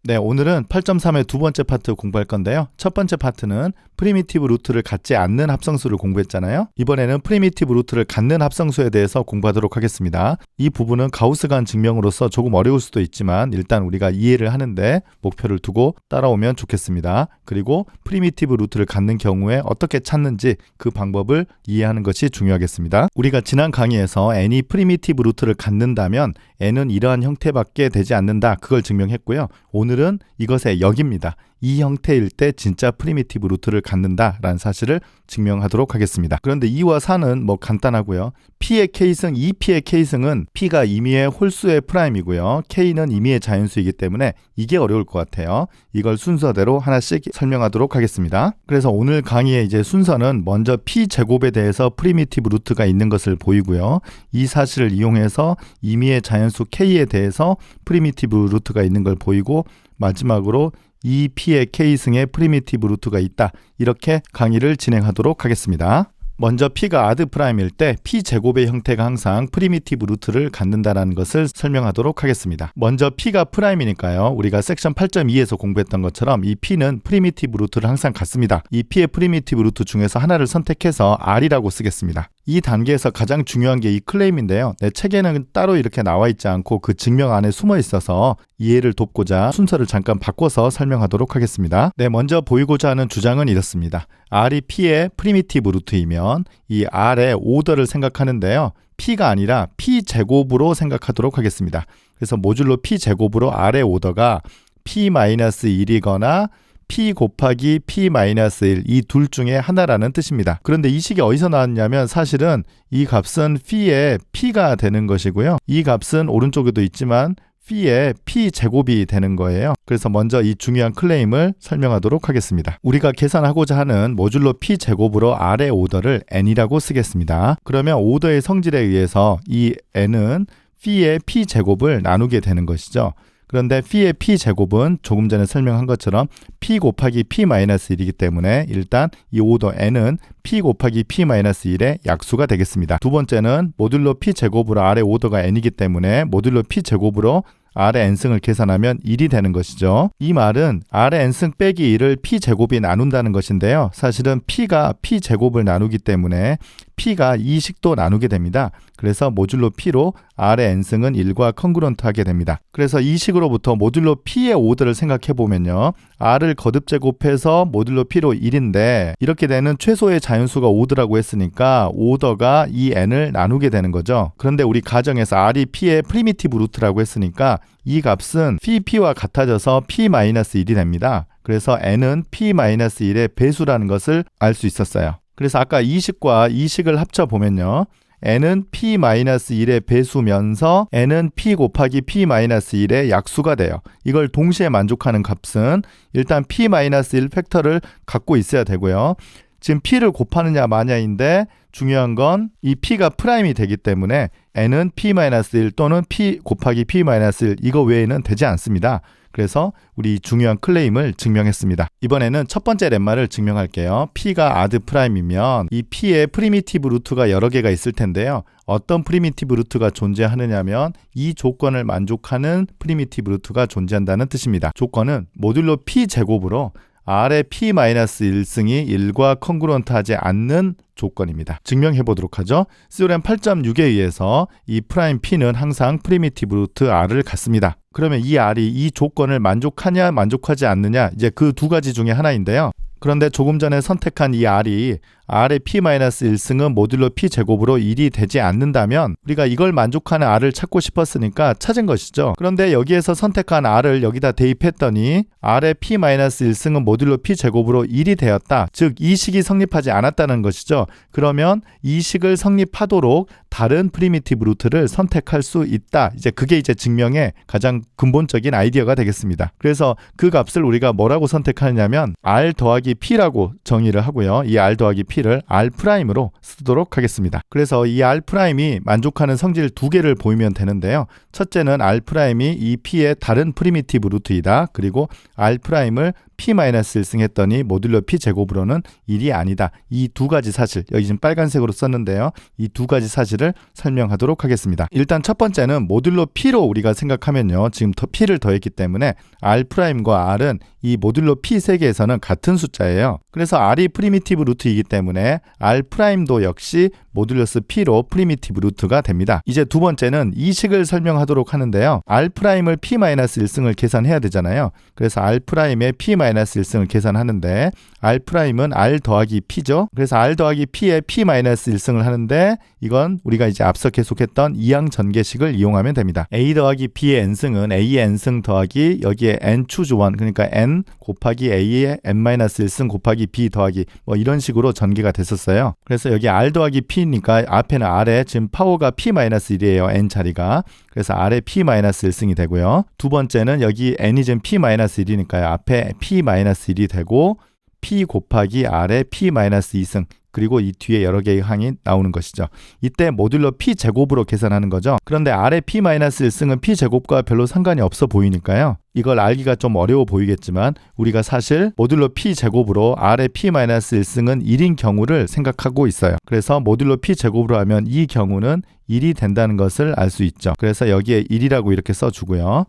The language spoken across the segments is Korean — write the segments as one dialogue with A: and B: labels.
A: 네, 오늘은 8.3의 두 번째 파트 공부할 건데요. 첫 번째 파트는 프리미티브 루트를 갖지 않는 합성수를 공부했잖아요. 이번에는 프리미티브 루트를 갖는 합성수에 대해서 공부하도록 하겠습니다. 이 부분은 가우스간 증명으로서 조금 어려울 수도 있지만 일단 우리가 이해를 하는데 목표를 두고 따라오면 좋겠습니다. 그리고 프리미티브 루트를 갖는 경우에 어떻게 찾는지 그 방법을 이해하는 것이 중요하겠습니다. 우리가 지난 강의에서 n이 프리미티브 루트를 갖는다면 n은 이러한 형태밖에 되지 않는다. 그걸 증명했고요. 오늘은 이것의 역입니다. 이 형태일 때 진짜 프리미티브 루트를 갖는다라는 사실을 증명하도록 하겠습니다. 그런데 2와 4는 간단하고요. P의 K승, 2P의 K승은 P가 임의의 홀수의 프라임이고요. K는 임의의 자연수이기 때문에 이게 어려울 것 같아요. 이걸 순서대로 하나씩 설명하도록 하겠습니다. 그래서 오늘 강의의 이제 순서는 먼저 P 제곱에 대해서 프리미티브 루트가 있는 것을 보이고요. 이 사실을 이용해서 임의의 자연수 K에 대해서 프리미티브 루트가 있는 걸 보이고 마지막으로 2P의 K승의 프리미티브 루트가 있다. 이렇게 강의를 진행하도록 하겠습니다. 먼저 P가 아드 프라임일 때 P 제곱의 형태가 항상 프리미티브 루트를 갖는다는 것을 설명하도록 하겠습니다. 먼저 P가 프라임이니까요. 우리가 섹션 8.2에서 공부했던 것처럼 이 P는 프리미티브 루트를 항상 갖습니다. 이 P의 프리미티브 루트 중에서 하나를 선택해서 R이라고 쓰겠습니다. 이 단계에서 가장 중요한 게 이 클레임인데요. 내 책에는 따로 이렇게 나와 있지 않고 그 증명 안에 숨어 있어서 이해를 돕고자 순서를 잠깐 바꿔서 설명하도록 하겠습니다. 네, 먼저 보이고자 하는 주장은 이렇습니다. R이 P의 프리미티브 루트이면 이 R의 오더를 생각하는데요. P가 아니라 P 제곱으로 생각하도록 하겠습니다. 그래서 모듈로 P 제곱으로 R의 오더가 P-1이거나 P 곱하기 P-1 이 둘 중에 하나라는 뜻입니다. 그런데 이 식이 어디서 나왔냐면 사실은 이 값은 P의 P가 되는 것이고요. 이 값은 오른쪽에도 있지만 P의 P 제곱이 되는 거예요. 그래서 먼저 이 중요한 클레임을 설명하도록 하겠습니다. 우리가 계산하고자 하는 모듈로 P 제곱으로 R의 오더를 n이라고 쓰겠습니다. 그러면 오더의 성질에 의해서 이 n은 P의 P 제곱을 나누게 되는 것이죠. 그런데 P의 P 제곱은 조금 전에 설명한 것처럼 P 곱하기 P-1이기 때문에 일단 이 오더 n은 P 곱하기 P-1의 약수가 되겠습니다. 두 번째는 모듈로 P 제곱으로 R의 오더가 n이기 때문에 모듈로 P 제곱으로 R의 n승을 계산하면 1이 되는 것이죠. 이 말은 R의 n승 빼기 1을 P 제곱이 나눈다는 것인데요. 사실은 P가 P 제곱을 나누기 때문에 P가 이 식도 나누게 됩니다. 그래서 모듈로 P로 R의 n승은 1과 컨그런트하게 됩니다. 그래서 이 식으로부터 모듈로 P의 오더를 생각해보면요. R을 거듭 제곱해서 모듈로 P로 1인데 이렇게 되는 최소의 자연수가 오더라고 했으니까 오더가 이 n을 나누게 되는 거죠. 그런데 우리 가정에서 R이 P의 프리미티브 루트라고 했으니까 이 값은 P와 같아져서 P-1이 됩니다. 그래서 n은 P-1의 배수라는 것을 알 수 있었어요. 그래서 아까 이 식과 이 식을 합쳐보면요. n은 P-1의 배수면서 n은 P 곱하기 P-1의 약수가 돼요. 이걸 동시에 만족하는 값은 일단 P-1 팩터를 갖고 있어야 되고요. 지금 P를 곱하느냐 마냐인데 중요한 건 이 P가 프라임이 되기 때문에 n은 P-1 또는 P 곱하기 P-1 이거 외에는 되지 않습니다. 그래서 우리 중요한 클레임을 증명했습니다. 이번에는 첫 번째 렛마를 증명할게요. P가 아드 프라임이면 이 P의 프리미티브 루트가 여러 개가 있을 텐데요. 어떤 프리미티브 루트가 존재하느냐면 이 조건을 만족하는 프리미티브 루트가 존재한다는 뜻입니다. 조건은 모듈로 P 제곱으로 R의 P-1승이 1과 컨그런트하지 않는 조건입니다. 증명해 보도록 하죠. 스요렘 8.6에 의해서 이 프라임 P는 항상 프리미티브 루트 R을 갖습니다. 그러면 이 R이 이 조건을 만족하냐 만족하지 않느냐 이제 그 두 가지 중에 하나인데요. 그런데 조금 전에 선택한 이 R이 R의 P-1승은 모듈로 P 제곱으로 1이 되지 않는다면 우리가 이걸 만족하는 R을 찾고 싶었으니까 찾은 것이죠. 그런데 여기에서 선택한 R을 여기다 대입했더니 R의 P-1승은 모듈로 P 제곱으로 1이 되었다. 즉 이 식이 성립하지 않았다는 것이죠. 그러면 이 식을 성립하도록 다른 프리미티브 루트를 선택할 수 있다. 이제 그게 이제 증명의 가장 근본적인 아이디어가 되겠습니다. 그래서 그 값을 우리가 뭐라고 선택하느냐면 R 더하기 P라고 정의를 하고요. 이 R 더하기 P p를 r'으로 쓰도록 하겠습니다. 그래서 이 r'이 만족하는 성질 두 개를 보이면 되는데요. 첫째는 r'이 이 p의 다른 프리미티브 루트이다. 그리고 r'을 p-1승 했더니 모듈러 p 제곱으로는 1이 아니다. 이 두 가지 사실, 여기 지금 빨간색으로 썼는데요. 이 두 가지 사실을 설명하도록 하겠습니다. 일단 첫 번째는 모듈러 p로 우리가 생각하면요. 지금 p를 더했기 때문에 r'과 r은 이 모듈러 p 세계에서는 같은 숫자예요. 그래서 r이 프리미티브 루트이기 때문에 r'도 역시 모듈러스 p로 프리미티브 루트가 됩니다. 이제 두 번째는 이 식을 설명하도록 하는데요. r'을 p-1승을 계산해야 되잖아요. 그래서 r'의 p-1승을 계산하는데 r'은 r 더하기 p죠. 그래서 r 더하기 p에 p-1승을 하는데 이건 우리가 이제 앞서 계속했던 이항 전개식을 이용하면 됩니다. a 더하기 b의 n승은 a의 n승 더하기 여기에 n choose 1, 그러니까 n 곱하기 a의 n-1승 곱하기 b 더하기 뭐 이런 식으로 전개가 됐었어요. 그래서 여기 r 더하기 p니까 앞에는 r에 지금 파워가 p-1이에요. n 자리가. 그래서 r에 p-1승이 되고요. 두 번째는 여기 n이 지금 p-1이니까요. 앞에 p-1이 되고 p 곱하기 r에 p-2승 그리고 이 뒤에 여러 개의 항이 나오는 것이죠. 이때 모듈러 p 제곱으로 계산하는 거죠. 그런데 r의 p-1승은 p 제곱과 별로 상관이 없어 보이니까요. 이걸 알기가 좀 어려워 보이겠지만 우리가 사실 모듈러 p 제곱으로 r의 p-1승은 1인 경우를 생각하고 있어요. 그래서 모듈러 p 제곱으로 하면 이 경우는 1이 된다는 것을 알 수 있죠. 그래서 여기에 1이라고 이렇게 써주고요.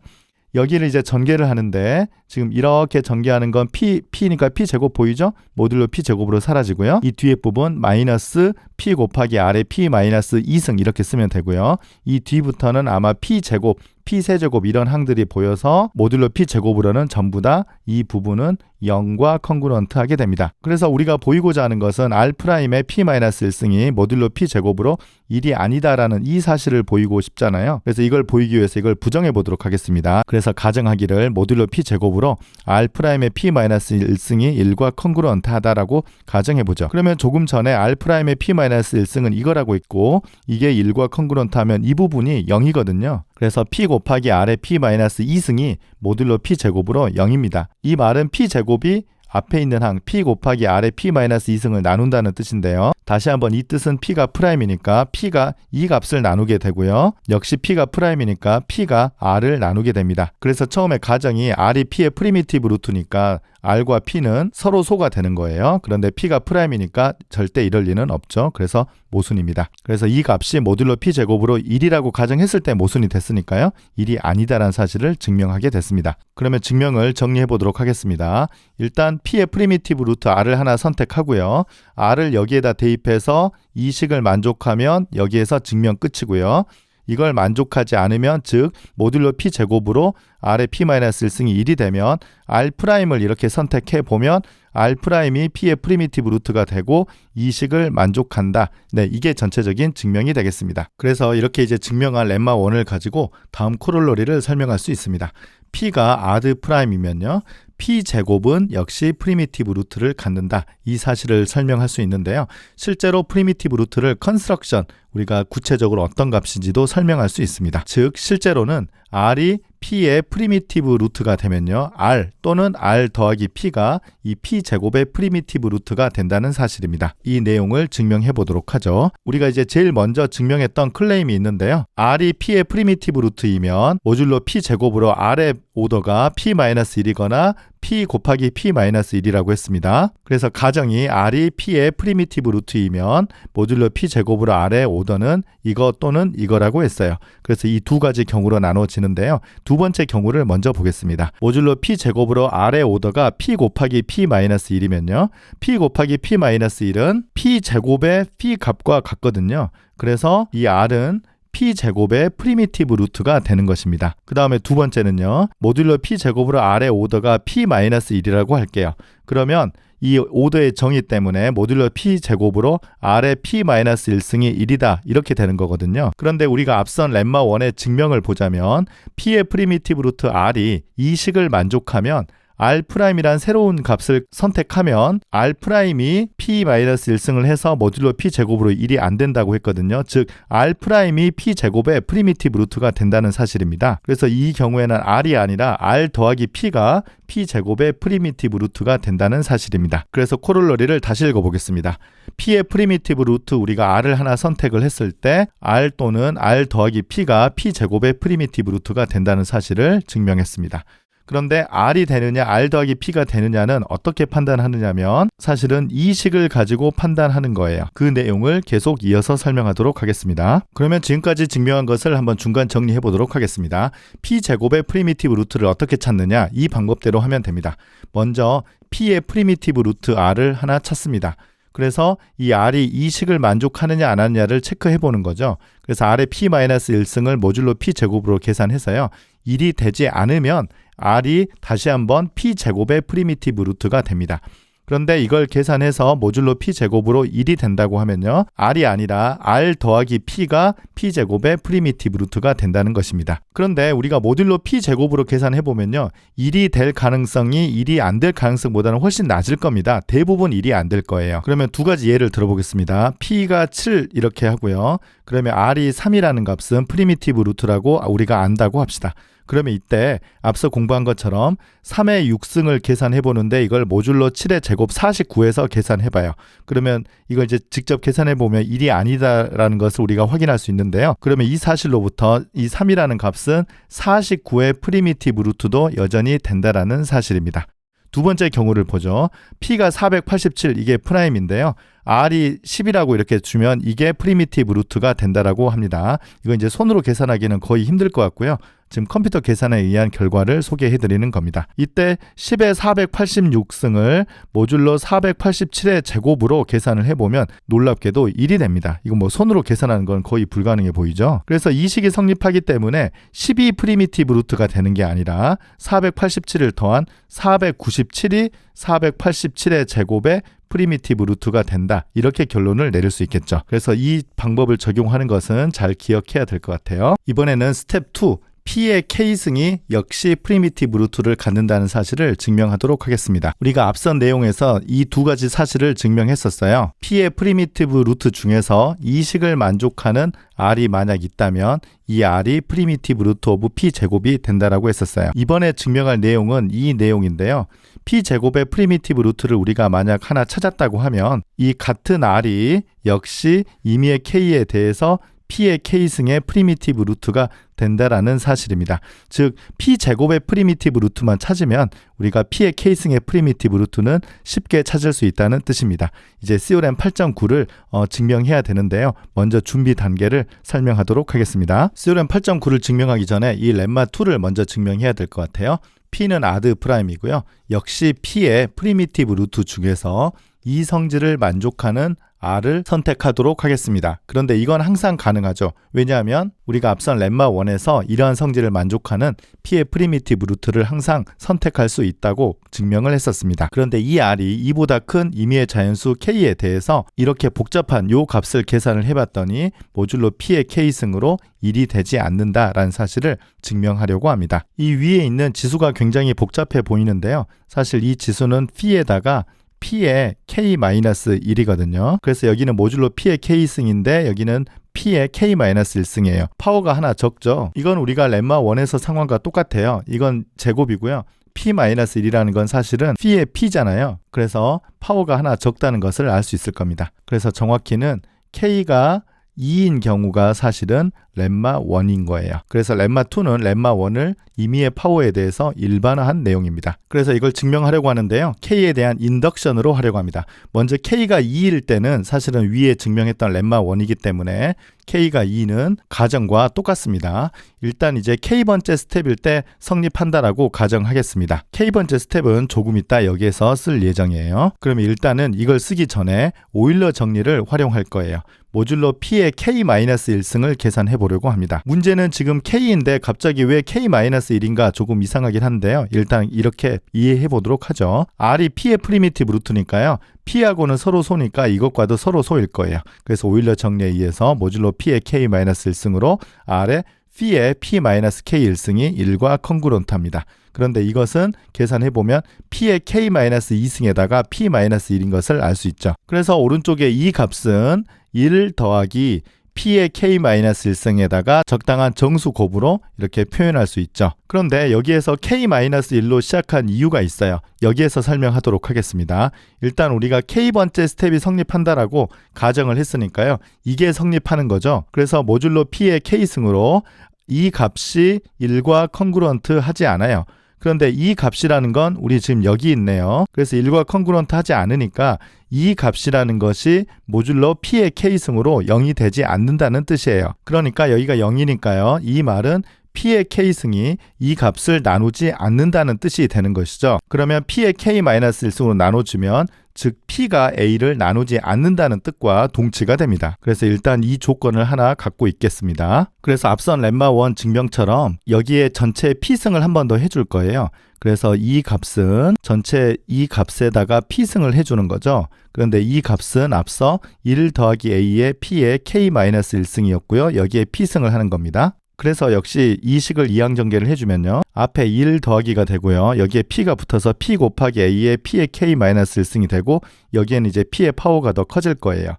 A: 여기를 이제 전개를 하는데 지금 이렇게 전개하는 건 p니까 p 제곱 보이죠? 모듈러 p 제곱으로 사라지고요. 이 뒤에 부분 마이너스 p 곱하기 r의 p-2승 이렇게 쓰면 되고요. 이 뒤부터는 아마 p 제곱, p 세제곱 이런 항들이 보여서 모듈러 p 제곱으로는 전부 다 이 부분은 0과 컨그루언트 하게 됩니다. 그래서 우리가 보이고자 하는 것은 r'의 p-1승이 모듈러 p 제곱으로 1이 아니다라는 이 사실을 보이고 싶잖아요. 그래서 이걸 보이기 위해서 이걸 부정해 보도록 하겠습니다. 그래서 가정하기를 모듈러 p 제곱으로 r'의 p-1승이 1과 컨그루언트 하다라고 가정해 보죠. 그러면 조금 전에 r'의 p-1승은 이거라고 있고 이게 1과 컨그루언트 하면 이 부분이 0이거든요. 그래서 p 곱하기 r의 p-2승이 모듈러 p 제곱으로 0입니다. 이 말은 p 제곱이 앞에 있는 항 p 곱하기 r의 p-2승을 나눈다는 뜻인데요. 다시 한번 이 뜻은 p가 프라임이니까 p가 이 값을 나누게 되고요. 역시 p가 프라임이니까 p가 r을 나누게 됩니다. 그래서 처음에 가정이 r이 p의 프리미티브 루트니까 r과 p는 서로 소가 되는 거예요. 그런데 p가 프라임이니까 절대 이럴 리는 없죠. 그래서 모순입니다. 그래서 이 값이 모듈러 p 제곱으로 1이라고 가정했을 때 모순이 됐으니까요. 1이 아니다라는 사실을 증명하게 됐습니다. 그러면 증명을 정리해 보도록 하겠습니다. 일단 p의 프리미티브 루트 r을 하나 선택하고요. r을 여기에다 대입해서 이 식을 만족하면 여기에서 증명 끝이고요. 이걸 만족하지 않으면 즉 모듈러 p 제곱으로 r의 p-1승이 1이 되면 r'을 이렇게 선택해 보면 r'이 p의 프리미티브 루트가 되고 이 식을 만족한다. 네, 이게 전체적인 증명이 되겠습니다. 그래서 이렇게 이제 증명한 렘마 1을 가지고 다음 코롤러리를 설명할 수 있습니다. p가 r 프라임이면요. p 제곱은 역시 프리미티브 루트를 갖는다. 이 사실을 설명할 수 있는데요. 실제로 프리미티브 루트를 컨스트럭션, 우리가 구체적으로 어떤 값인지도 설명할 수 있습니다. 즉 실제로는 r이 p의 프리미티브 루트가 되면요. r 또는 r 더하기 p가 이 p 제곱의 프리미티브 루트가 된다는 사실입니다. 이 내용을 증명해 보도록 하죠. 우리가 이제 제일 먼저 증명했던 클레임이 있는데요. r이 p의 프리미티브 루트이면 모듈러 p 제곱으로 r의 오더가 p-1이거나 p 곱하기 p-1이라고 했습니다. 그래서 가정이 r이 p의 프리미티브 루트이면 모듈러 p 제곱으로 r의 오더는 이거 또는 이거라고 했어요. 그래서 이 두 가지 경우로 나눠지는데요. 두 번째 경우를 먼저 보겠습니다. 모듈러 p 제곱으로 r의 오더가 p 곱하기 p-1이면요. p 곱하기 p-1은 p 제곱의 p 값과 같거든요. 그래서 이 r은 p 제곱의 프리미티브 루트가 되는 것입니다. 그 다음에 두 번째는요. 모듈러 p 제곱으로 r의 오더가 p-1이라고 할게요. 그러면 이 오더의 정의 때문에 모듈러 p 제곱으로 r의 p-1승이 1이다 이렇게 되는 거거든요. 그런데 우리가 앞선 렘마 1의 증명을 보자면 p의 프리미티브 루트 r이 이 식을 만족하면 R'이란 새로운 값을 선택하면 R'이 P-1승을 해서 모듈로 P제곱으로 1이 안 된다고 했거든요. 즉 R'이 P제곱의 프리미티브 루트가 된다는 사실입니다. 그래서 이 경우에는 R이 아니라 R 더하기 P가 P제곱의 프리미티브 루트가 된다는 사실입니다. 그래서 코롤러리를 다시 읽어보겠습니다. P의 프리미티브 루트 우리가 R을 하나 선택을 했을 때 R 또는 R 더하기 P가 P제곱의 프리미티브 루트가 된다는 사실을 증명했습니다. 그런데 R이 되느냐 R 더하기 P가 되느냐는 어떻게 판단하느냐면 사실은 이 식을 가지고 판단하는 거예요. 그 내용을 계속 이어서 설명하도록 하겠습니다. 그러면 지금까지 증명한 것을 한번 중간 정리해 보도록 하겠습니다. P제곱의 프리미티브 루트를 어떻게 찾느냐, 이 방법대로 하면 됩니다. 먼저 P의 프리미티브 루트 R을 하나 찾습니다. 그래서 이 R이 이 식을 만족하느냐 안 하느냐를 체크해 보는 거죠. 그래서 R의 P-1승을 모듈로 P제곱으로 계산해서요. 1이 되지 않으면 R이 다시 한번 P제곱의 프리미티브 루트가 됩니다. 그런데 이걸 계산해서 모듈로 P제곱으로 1이 된다고 하면요. R이 아니라 R 더하기 P가 P제곱의 프리미티브 루트가 된다는 것입니다. 그런데 우리가 모듈로 P제곱으로 계산해보면요. 1이 될 가능성이 1이 안 될 가능성보다는 훨씬 낮을 겁니다. 대부분 1이 안 될 거예요. 그러면 두 가지 예를 들어보겠습니다. P가 7 이렇게 하고요. 그러면 R이 3이라는 값은 프리미티브 루트라고 우리가 안다고 합시다. 그러면 이때 앞서 공부한 것처럼 3의 6승을 계산해 보는데 이걸 모듈로 7의 제곱 49에서 계산해 봐요. 그러면 이걸 이제 직접 계산해 보면 1이 아니다라는 것을 우리가 확인할 수 있는데요. 그러면 이 사실로부터 이 3이라는 값은 49의 프리미티브 루트도 여전히 된다라는 사실입니다. 두 번째 경우를 보죠. P가 487 이게 프라임인데요. R이 10이라고 이렇게 주면 이게 프리미티브 루트가 된다라고 합니다. 이거 이제 손으로 계산하기는 거의 힘들 것 같고요. 지금 컴퓨터 계산에 의한 결과를 소개해 드리는 겁니다. 이때 10의 486승을 모듈로 487의 제곱으로 계산을 해보면 놀랍게도 1이 됩니다. 이거 뭐 손으로 계산하는 건 거의 불가능해 보이죠. 그래서 이 식이 성립하기 때문에 10이 프리미티브 루트가 되는 게 아니라 487을 더한 497이 487의 제곱에 프리미티브 루트가 된다. 이렇게 결론을 내릴 수 있겠죠. 그래서 이 방법을 적용하는 것은 잘 기억해야 될 것 같아요. 이번에는 스텝 2. P의 K승이 역시 프리미티브 루트를 갖는다는 사실을 증명하도록 하겠습니다. 우리가 앞선 내용에서 이 두 가지 사실을 증명했었어요. P의 프리미티브 루트 중에서 이 식을 만족하는 R이 만약 있다면 이 R이 프리미티브 루트 오브 P제곱이 된다라고 했었어요. 이번에 증명할 내용은 이 내용인데요. P제곱의 프리미티브 루트를 우리가 만약 하나 찾았다고 하면 이 같은 R이 역시 임의의 K에 대해서 P의 K승의 프리미티브 루트가 된다라는 사실입니다. 즉 P제곱의 프리미티브 루트만 찾으면 우리가 P의 K승의 프리미티브 루트는 쉽게 찾을 수 있다는 뜻입니다. 이제 CORM 8.9를 증명해야 되는데요. 먼저 준비 단계를 설명하도록 하겠습니다. CORM 8.9를 증명하기 전에 이 렘마 2를 먼저 증명해야 될 것 같아요. P는 아드 프라임이고요. 역시 P의 프리미티브 루트 중에서 이 성질을 만족하는 R을 선택하도록 하겠습니다. 그런데 이건 항상 가능하죠. 왜냐하면 우리가 앞선 렘마 1에서 이러한 성질을 만족하는 P의 프리미티브 루트를 항상 선택할 수 있다고 증명을 했었습니다. 그런데 이 R이 이보다 큰 임의의 자연수 K에 대해서 이렇게 복잡한 요 값을 계산을 해봤더니 모듈로 P의 K승으로 1이 되지 않는다라는 사실을 증명하려고 합니다. 이 위에 있는 지수가 굉장히 복잡해 보이는데요. 사실 이 지수는 P에다가 P의 K-1이거든요. 그래서 여기는 모듈로 P의 K승인데 여기는 P의 K-1승이에요. 파워가 하나 적죠. 이건 우리가 렘마 1에서 상황과 똑같아요. 이건 제곱이고요. P-1이라는 건 사실은 P의 P잖아요. 그래서 파워가 하나 적다는 것을 알 수 있을 겁니다. 그래서 정확히는 K가 2인 경우가 사실은 렘마 1인 거예요. 그래서 렘마 2는 렘마 1을 임의의 파워에 대해서 일반화한 내용입니다. 그래서 이걸 증명하려고 하는데요. K에 대한 인덕션으로 하려고 합니다. 먼저 K가 2일 때는 사실은 위에 증명했던 렘마 1이기 때문에 K가 2는 가정과 똑같습니다. 일단 이제 K번째 스텝일 때 성립한다라고 가정하겠습니다. K번째 스텝은 조금 이따 여기에서 쓸 예정이에요. 그러면 일단은 이걸 쓰기 전에 오일러 정리를 활용할 거예요. 모듈로 P의 K-1승을 계산해 보려고 합니다. 문제는 지금 K인데 갑자기 왜 K-1인가 조금 이상하긴 한데요. 일단 이렇게 이해해 보도록 하죠. R이 P의 프리미티브 루트니까요. P하고는 서로 소니까 이것과도 서로 소일 거예요. 그래서 오일러 정리에 의해서 모듈로 P의 K-1승으로 R의 P의 P-K1승이 1과 컨그런트합니다. 그런데 이것은 계산해보면 P의 K-2승에다가 P-1인 것을 알 수 있죠. 그래서 오른쪽에 이 값은 1 더하기 P의 K-1승에다가 적당한 정수 곱으로 이렇게 표현할 수 있죠. 그런데 여기에서 K-1로 시작한 이유가 있어요. 여기에서 설명하도록 하겠습니다. 일단 우리가 K번째 스텝이 성립한다라고 가정을 했으니까요. 이게 성립하는 거죠. 그래서 모듈로 P의 K승으로 이 값이 1과 컨그루언트 하지 않아요. 그런데 이 값이라는 건 우리 지금 여기 있네요. 그래서 1과 컨그루언트 하지 않으니까 이 값이라는 것이 모듈로 P의 K승으로 0이 되지 않는다는 뜻이에요. 그러니까 여기가 0이니까요. 이 말은 P의 K승이 이 값을 나누지 않는다는 뜻이 되는 것이죠. 그러면 P의 K-1승으로 나눠주면 즉 P가 A를 나누지 않는다는 뜻과 동치가 됩니다. 그래서 일단 이 조건을 하나 갖고 있겠습니다. 그래서 앞선 렘마1 증명처럼 여기에 전체 P승을 한 번 더 해줄 거예요. 그래서 이 값은 전체 이 값에다가 P승을 해주는 거죠. 그런데 이 값은 앞서 1 더하기 A의 P의 K-1승이었고요. 여기에 P승을 하는 겁니다. 그래서 역시 이 식을 이항전개를 해주면요. 앞에 1 더하기가 되고요. 여기에 P가 붙어서 P 곱하기 A의 P의 K-1승이 되고 여기에는 이제 P의 파워가 더 커질 거예요.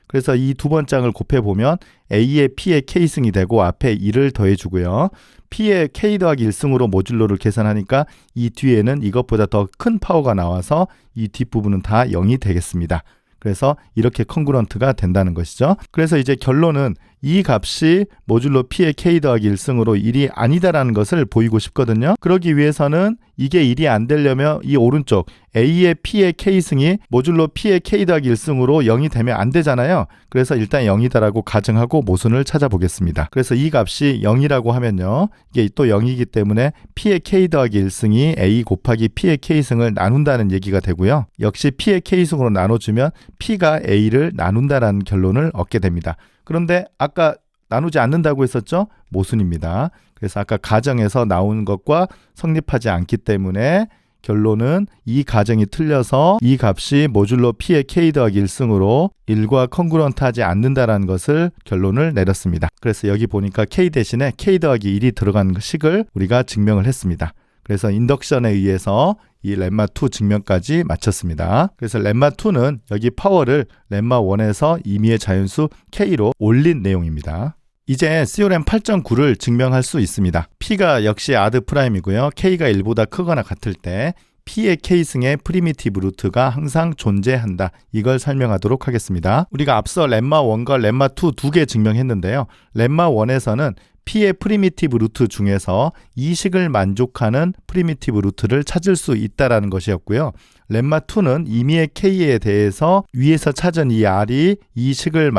A: 그래서 이 두 번장을 곱해보면 A의 P의 K승이 되고 앞에 1을 더해주고요. P의 K 더하기 1승으로 모듈로를 계산하니까 이 뒤에는 이것보다 더 큰 파워가 나와서 이 뒷부분은 다 0이 되겠습니다. 그래서 이렇게 컨그런트가 된다는 것이죠. 그래서 이제 결론은 이 값이 모듈로 P의 K 더하기 1승으로 1이 아니다라는 것을 보이고 싶거든요. 그러기 위해서는 이게 1이 안 되려면 이 오른쪽 A의 P의 K승이 모듈로 P의 K 더하기 1승으로 0이 되면 안 되잖아요. 그래서 일단 0이다라고 가정하고 모순을 찾아보겠습니다. 그래서 이 값이 0이라고 하면요. 이게 또 0이기 때문에 P의 K 더하기 1승이 A 곱하기 P의 K승을 나눈다는 얘기가 되고요. 역시 P의 K승으로 나눠주면 P가 A를 나눈다라는 결론을 얻게 됩니다. 그런데 아까 나누지 않는다고 했었죠? 모순입니다. 그래서 아까 가정에서 나온 것과 성립하지 않기 때문에 결론은 이 가정이 틀려서 이 값이 모듈로 P의 K 더하기 1승으로 1과 컨그루언트하지 않는다라는 것을 결론을 내렸습니다. 그래서 여기 보니까 K 대신에 K 더하기 1이 들어간 식을 우리가 증명을 했습니다. 그래서 인덕션에 의해서 이 렘마2 증명까지 마쳤습니다. 그래서 렘마2는 여기 파워를 렘마1에서 임의의 자연수 K로 올린 내용입니다. 이제 CORM 8.9를 증명할 수 있습니다. P가 역시 아드 프라임이고요. K가 1보다 크거나 같을 때 P의 K승의 프리미티브 루트가 항상 존재한다. 이걸 설명하도록 하겠습니다. 우리가 앞서 렘마1과 렘마2 두 개 증명했는데요. 렘마1에서는 P의 프리미티브 루트 중에서 이 식을 만족하는 프리미티브 루트를 찾을 수 있다는 것이었고요. 렘마2는 임의의 K에 대해서 위에서 찾은 이 R이 이 식을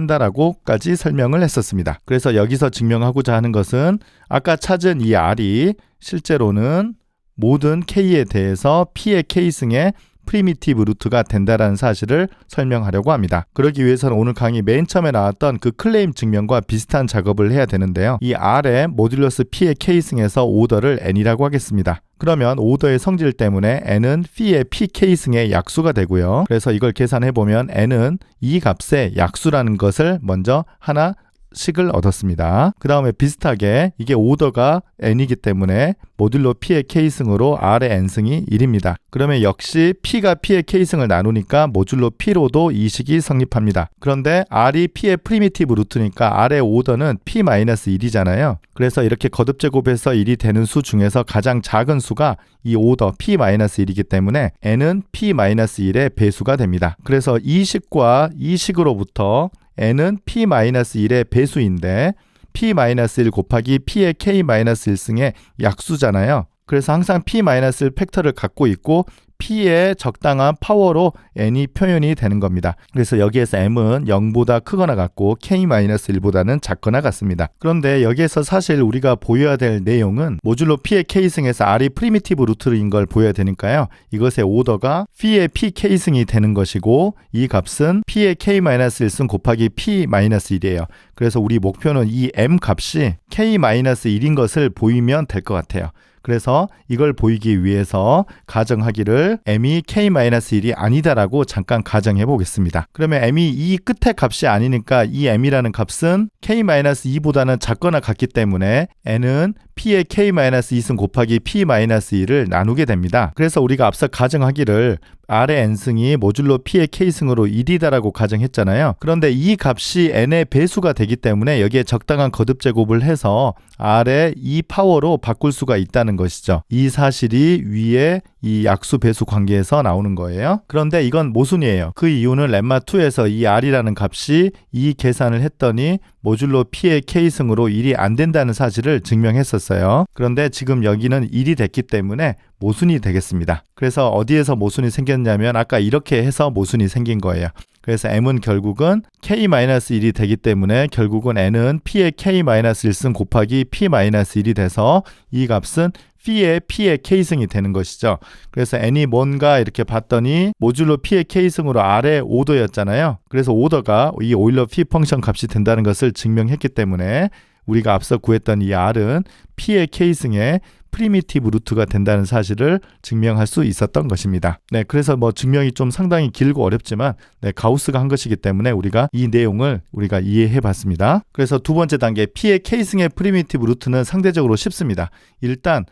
A: 만족한다라고까지 설명을 했었습니다. 그래서 여기서 증명하고자 하는 것은 아까 찾은 이 R이 실제로는 모든 K에 대해서 P의 K승의 프리미티브 루트가 된다라는 사실을 설명하려고 합니다. 그러기 위해서는 오늘 강의 맨 처음에 나왔던 그 클레임 증명과 비슷한 작업을 해야 되는데요. 이 R의 모듈러스 P의 K승에서 오더를 N이라고 하겠습니다. 그러면 오더의 성질 때문에 N은 P의 PK승의 약수가 되고요. 그래서 이걸 계산해보면 N은 이 값의 약수라는 것을 먼저 하나 식을 얻었습니다. 그 다음에 비슷하게 이게 오더가 n이기 때문에 모듈로 P의 K승으로 R의 n승이 1입니다. 그러면 역시 P가 P의 K승을 나누니까 모듈로 P로도 이 식이 성립합니다. 그런데 R이 P의 프리미티브 루트니까 R의 오더는 P-1이잖아요. 그래서 이렇게 거듭제곱해서 1이 되는 수 중에서 가장 작은 수가 이 오더 P-1이기 때문에 n은 P-1의 배수가 됩니다. 그래서 이 식과 이 식으로부터 n은 P-1의 배수인데 P-1 곱하기 P의 K-1승의 약수잖아요. 그래서 항상 P-1 팩터를 갖고 있고 P의 적당한 파워로 n이 표현이 되는 겁니다. 그래서 여기에서 m은 0보다 크거나 같고 K-1보다는 작거나 같습니다. 그런데 여기에서 사실 우리가 보여야 될 내용은 모듈로 P의 K승에서 R이 프리미티브 루트인 걸 보여야 되니까요. 이것의 오더가 P의 PK승이 되는 것이고 이 값은 P의 K-1승 곱하기 P-1이에요. 그래서 우리 목표는 이 m 값이 K-1인 것을 보이면 될 것 같아요. 그래서 이걸 보이기 위해서 가정하기를 m이 k-1이 아니다라고 잠깐 가정해 보겠습니다. 그러면 m이 이 끝에 값이 아니니까 이 m이라는 값은 k-2보다는 작거나 같기 때문에 n은 p의 k-2승 곱하기 p-2를 나누게 됩니다. 그래서 우리가 앞서 가정하기를 r의 n승이 모듈로 p의 k승으로 1이다라고 가정했잖아요. 그런데 이 값이 n의 배수가 되기 때문에 여기에 적당한 거듭 제곱을 해서 r의 이 파워로 바꿀 수가 있다는 것이죠. 이 사실이 위에 이 약수 배수 관계에서 나오는 거예요. 그런데 이건 모순이에요. 그 이유는 렘마2에서 이 r이라는 값이 이 계산을 했더니 모듈로 p의 k승으로 1이 안 된다는 사실을 증명했었어요. 그런데 지금 여기는 1이 됐기 때문에 모순이 되겠습니다. 그래서 어디에서 모순이 생겼냐면 아까 이렇게 해서 모순이 생긴 거예요. 그래서 m은 결국은 k-1이 되기 때문에 결국은 n은 p의 k-1승 곱하기 p-1이 돼서 이 값은 p의 k승이 되는 것이죠. 그래서 n이 뭔가 이렇게 봤더니 모듈로 p의 k승으로 r의 오더였잖아요. 그래서 오더가 이 오일러 p 펑션 값이 된다는 것을 증명했기 때문에 우리가 앞서 구했던 이 r은 p의 k승의 프리미티브 루트가 된다는 사실을 증명할 수 있었던 것입니다. 네, 그래서 증명이 좀 상당히 길고 어렵지만 가우스가 한 것이기 때문에 우리가 이 내용을 이해해 봤습니다. 그래서 두 번째 단계 P의 K승의 프리미티브 루트는 상대적으로 쉽습니다. 일단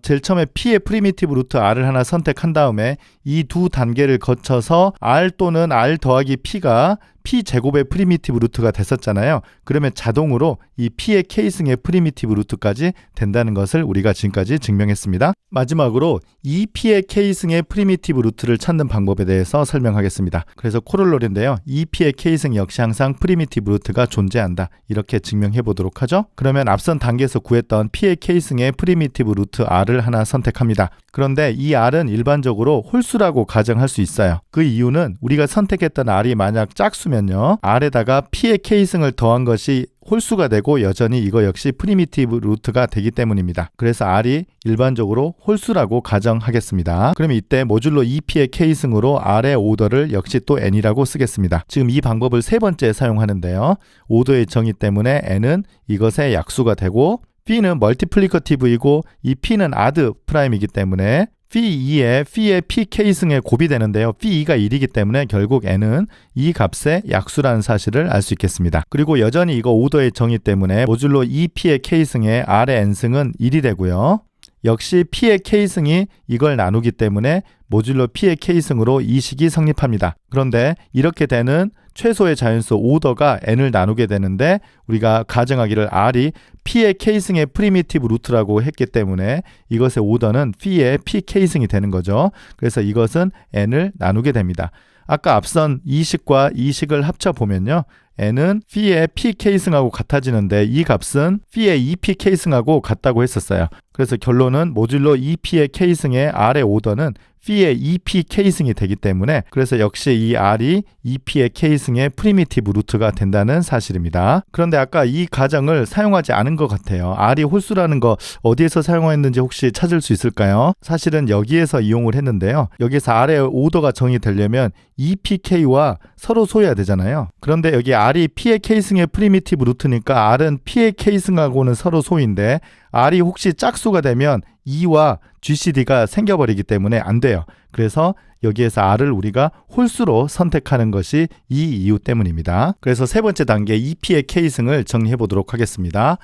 A: 제일 처음에 P의 프리미티브 루트 R을 하나 선택한 다음에 이 두 단계를 거쳐서 R 또는 R 더하기 P가 P 제곱의 프리미티브 루트가 됐었잖아요. 그러면 자동으로 이 P의 K승의 프리미티브 루트까지 된다는 것을 우리가 지금까지 증명했습니다. 마지막으로 이 P의 K승의 프리미티브 루트를 찾는 방법에 대해서 설명하겠습니다. 그래서 코롤러리인데요. 이 P의 K승 역시 항상 프리미티브 루트가 존재한다. 이렇게 증명해 보도록 하죠. 그러면 앞선 단계에서 구했던 P의 K승의 프리미티브 루트 R을 하나 선택합니다. 그런데 이 R은 일반적으로 홀수라고 가정할 수 있어요. 그 이유는 우리가 선택했던 R이 만약 짝수면요. R에다가 P의 K승을 더한 것이 홀수가 되고 여전히 이거 역시 프리미티브 루트가 되기 때문입니다. 그래서 R이 일반적으로 홀수라고 가정하겠습니다. 그러면 이때 모듈로 2P의 K승으로 R의 오더를 역시 또 n이라고 쓰겠습니다. 지금 이 방법을 세 번째 사용하는데요. 오더의 정의 때문에 n은 이것의 약수가 되고 P는 멀티플리커티브이고 이 P는 아드 프라임이기 때문에 phi2에 p의 pk승에 곱이 되는데요. phi가 1이기 때문에 결국 n은 이 값의 약수라는 사실을 알 수 있겠습니다. 그리고 여전히 이거 오더의 정의 때문에 모듈로 2p의 k승에 r의 n승은 1이 되고요. 역시 p의 k승이 이걸 나누기 때문에 모듈로 p의 k승으로 이 식이 성립합니다. 그런데 이렇게 되는 최소의 자연수 오더가 n을 나누게 되는데 우리가 가정하기를 r이 p의 k승의 프리미티브 루트라고 했기 때문에 이것의 오더는 p의 pk승이 되는 거죠. 그래서 이것은 n을 나누게 됩니다. 아까 앞선 이 식과 이 식을 합쳐보면요. n은 p의 pk승하고 같아지는데 이 값은 p의 2pk승하고 같다고 했었어요. 그래서 결론은 모듈로 2p의 k승의 r의 오더는 p의 2pk승이 되기 때문에 그래서 역시 이 r이 2p의 k승의 프리미티브 루트가 된다는 사실입니다. 그런데 아까 이 가정을 사용하지 않은 것 같아요. r이 홀수라는 거 어디에서 사용했는지 혹시 찾을 수 있을까요? 사실은 여기에서 이용을 했는데요. 여기서 r의 오더가 정의되려면 2pk와 서로 소해야 되잖아요. 그런데 여기 r이 p의 k승의 프리미티브 루트니까 r은 p의 k승하고는 서로 소인데 r이 혹시 짝수가 되면 2와 GCD가 생겨버리기 때문에 안 돼요. 그래서 여기에서 R을 우리가 홀수로 선택하는 것이 이 이유 때문입니다. 그래서 세 번째 단계 2P의 K승을 정리해 보도록 하겠습니다.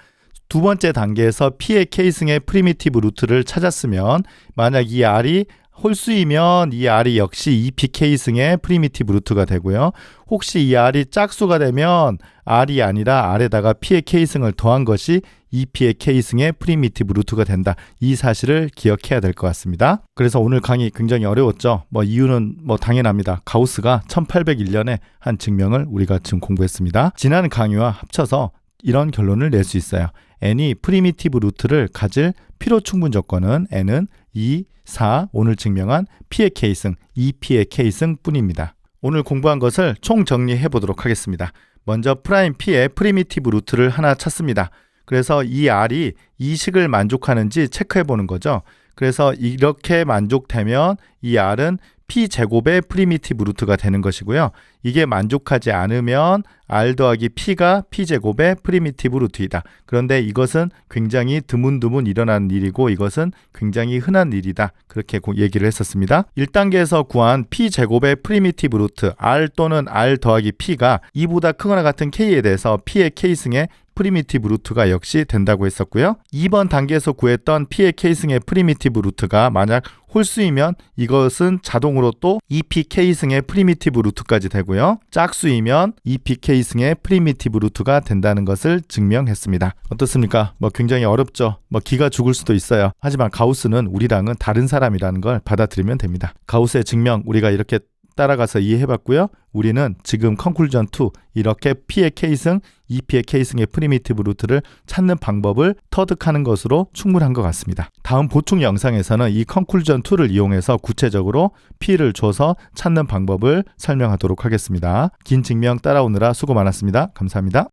A: 두 번째 단계에서 P의 K승의 프리미티브 루트를 찾았으면 만약 이 R이 홀수이면 이 R이 역시 2pk승의 프리미티브 루트가 되고요. 혹시 이 R이 짝수가 되면 R이 아니라 R에다가 P의 K승을 더한 것이 2P의 K승의 프리미티브 루트가 된다. 이 사실을 기억해야 될 것 같습니다. 그래서 오늘 강의 굉장히 어려웠죠. 이유는 당연합니다. 가우스가 1801년에 한 증명을 우리가 지금 공부했습니다. 지난 강의와 합쳐서 이런 결론을 낼 수 있어요. n이 프리미티브 루트를 가질 필요 충분 조건은 n은 2, 4, 오늘 증명한 P의 K승, 2P의 K승 뿐입니다. 오늘 공부한 것을 총 정리해 보도록 하겠습니다. 먼저 프라임 P의 프리미티브 루트를 하나 찾습니다. 그래서 이 R이 이 식을 만족하는지 체크해 보는 거죠. 그래서 이렇게 만족되면 이 R은 P제곱의 프리미티브 루트가 되는 것이고요. 이게 만족하지 않으면 R 더하기 P가 P제곱의 프리미티브 루트이다. 그런데 이것은 굉장히 드문드문 일어나는 일이고 이것은 굉장히 흔한 일이다. 그렇게 얘기를 했었습니다. 1단계에서 구한 P제곱의 프리미티브 루트 R 또는 R 더하기 P가 2보다 크거나 같은 K에 대해서 P의 K승의 프리미티브 루트가 역시 된다고 했었고요. 2번 단계에서 구했던 P의 K승의 프리미티브 루트가 만약 홀수이면 이것은 자동으로 또 2PK승의 프리미티브 루트까지 되고요. 짝수이면 2PK승의 프리미티브 루트가 된다는 것을 증명했습니다. 어떻습니까? 굉장히 어렵죠. 기가 죽을 수도 있어요. 하지만 가우스는 우리랑은 다른 사람이라는 걸 받아들이면 됩니다. 가우스의 증명 우리가 이렇게 따라가서 이해해봤고요. 우리는 지금 컨클루전 2 이렇게 P의 K승, 2P의 K승의 프리미티브 루트를 찾는 방법을 터득하는 것으로 충분한 것 같습니다. 다음 보충 영상에서는 이 컨클루전 2를 이용해서 구체적으로 P를 줘서 찾는 방법을 설명하도록 하겠습니다. 긴 증명 따라오느라 수고 많았습니다. 감사합니다.